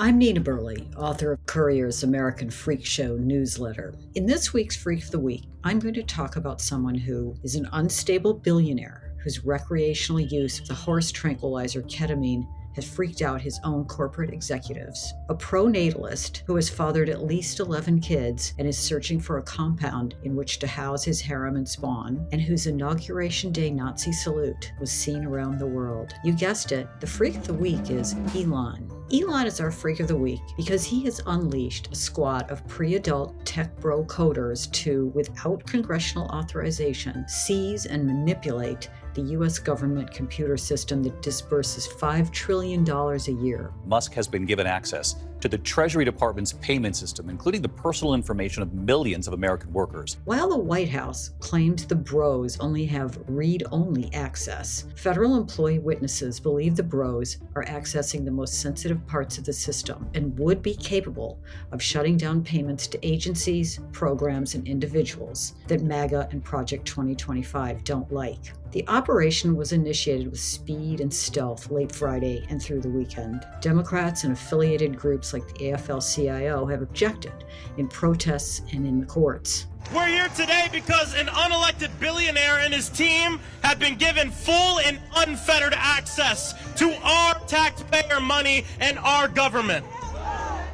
I'm Nina Burley, author of Courier's American Freak Show newsletter. In this week's Freak of the Week, I'm going to talk about someone who is an unstable billionaire whose recreational use of the horse tranquilizer ketamine has freaked out his own corporate executives. A pro-natalist who has fathered at least 11 kids and is searching for a compound in which to house his harem and spawn, and whose Inauguration Day Nazi salute was seen around the world. You guessed it, the Freak of the Week is Elon. Elon is our Freak of the Week because he has unleashed a squad of pre-adult tech bro coders to, without congressional authorization, seize and manipulate the U.S. government computer system that disburses $5 trillion a year. Musk has been given access to the Treasury Department's payment system, including the personal information of millions of American workers. While the White House claims the bros only have read-only access, federal employee witnesses believe the bros are accessing the most sensitive parts of the system and would be capable of shutting down payments to agencies, programs, and individuals that MAGA and Project 2025 don't like. The operation was initiated with speed and stealth late Friday and through the weekend. Democrats and affiliated groups like the AFL-CIO have objected in protests and in the courts. We're here today because an unelected billionaire and his team have been given full and unfettered access to our taxpayer money and our government.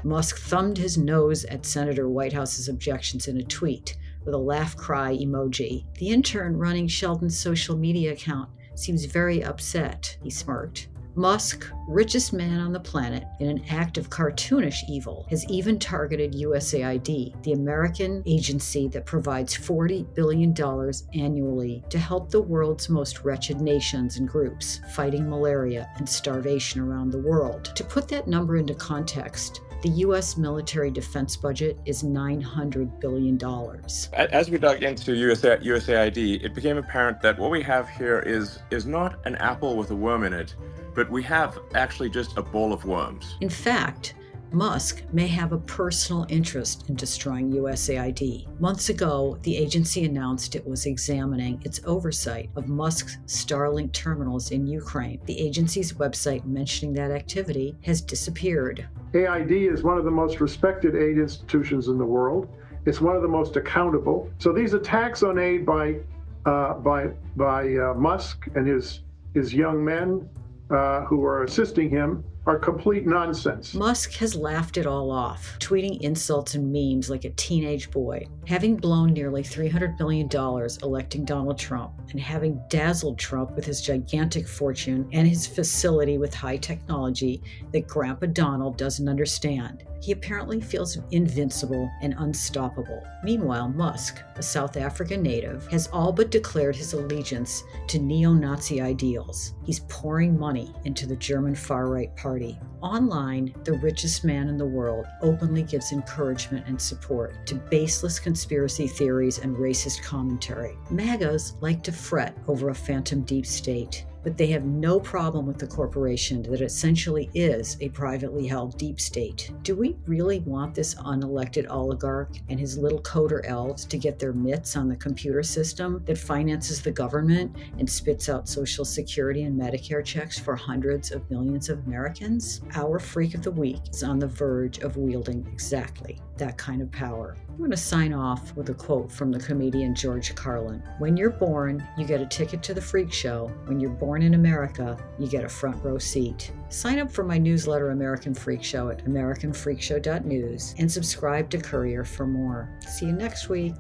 Musk thumbed his nose at Senator Whitehouse's objections in a tweet with a laugh cry emoji. The intern running Sheldon's social media account seems very upset, he smirked. Musk, richest man on the planet, in an act of cartoonish evil, has even targeted USAID, the American agency that provides $40 billion annually to help the world's most wretched nations and groups fighting malaria and starvation around the world. To put that number into context, the U.S. military defense budget is $900 billion. As we dug into USAID, it became apparent that what we have here is not an apple with a worm in it, but we have actually just a bowl of worms. In fact, Musk may have a personal interest in destroying USAID. Months ago, the agency announced it was examining its oversight of Musk's Starlink terminals in Ukraine. The agency's website mentioning that activity has disappeared. AID is one of the most respected aid institutions in the world. It's one of the most accountable. So these attacks on aid by Musk and his young men who are assisting him are complete nonsense. Musk has laughed it all off, tweeting insults and memes like a teenage boy. Having blown nearly $300 million electing Donald Trump and having dazzled Trump with his gigantic fortune and his facility with high technology that Grandpa Donald doesn't understand, he apparently feels invincible and unstoppable. Meanwhile, Musk, a South African native, has all but declared his allegiance to neo-Nazi ideals. He's pouring money into the German far-right party. Online, the richest man in the world openly gives encouragement and support to baseless conspiracy theories and racist commentary. MAGAs like to fret over a phantom deep state, but they have no problem with the corporation that essentially is a privately held deep state. Do we really want this unelected oligarch and his little coder elves to get their mitts on the computer system that finances the government and spits out Social Security and Medicare checks for hundreds of millions of Americans? Our Freak of the Week is on the verge of wielding exactly that kind of power. I'm going to sign off with a quote from the comedian George Carlin. When you're born, you get a ticket to the freak show. When you're born in America, you get a front row seat. Sign up for my newsletter, American Freak Show, at americanfreakshow.news and subscribe to Courier for more. See you next week.